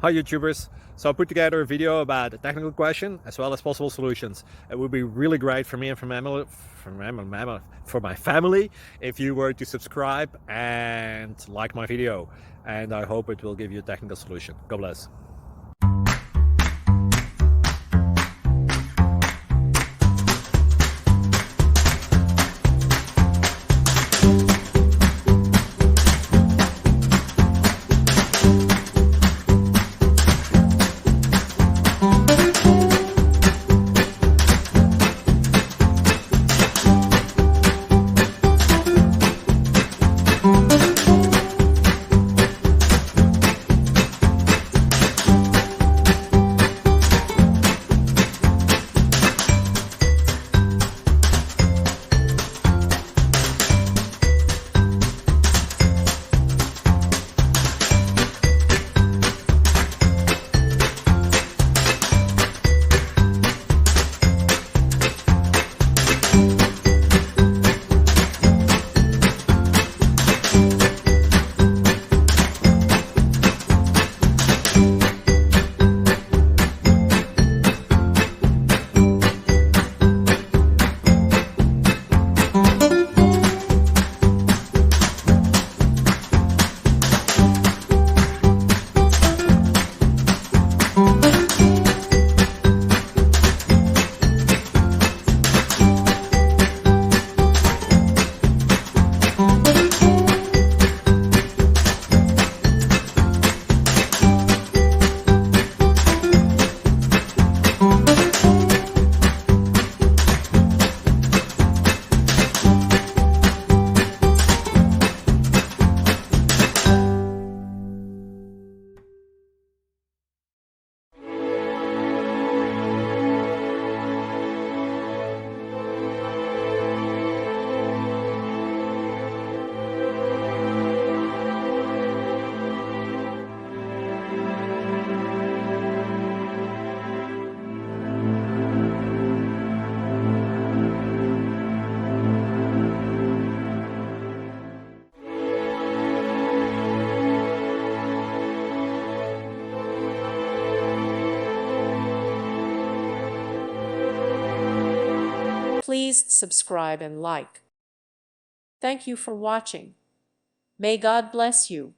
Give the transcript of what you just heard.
Hi YouTubers! So I put together a video about a technical question as well as possible solutions. It would be really great for me and for my family if you were to subscribe and like my video, and I hope it will give you a technical solution. God bless. Please subscribe and like. Thank you for watching. May God bless you.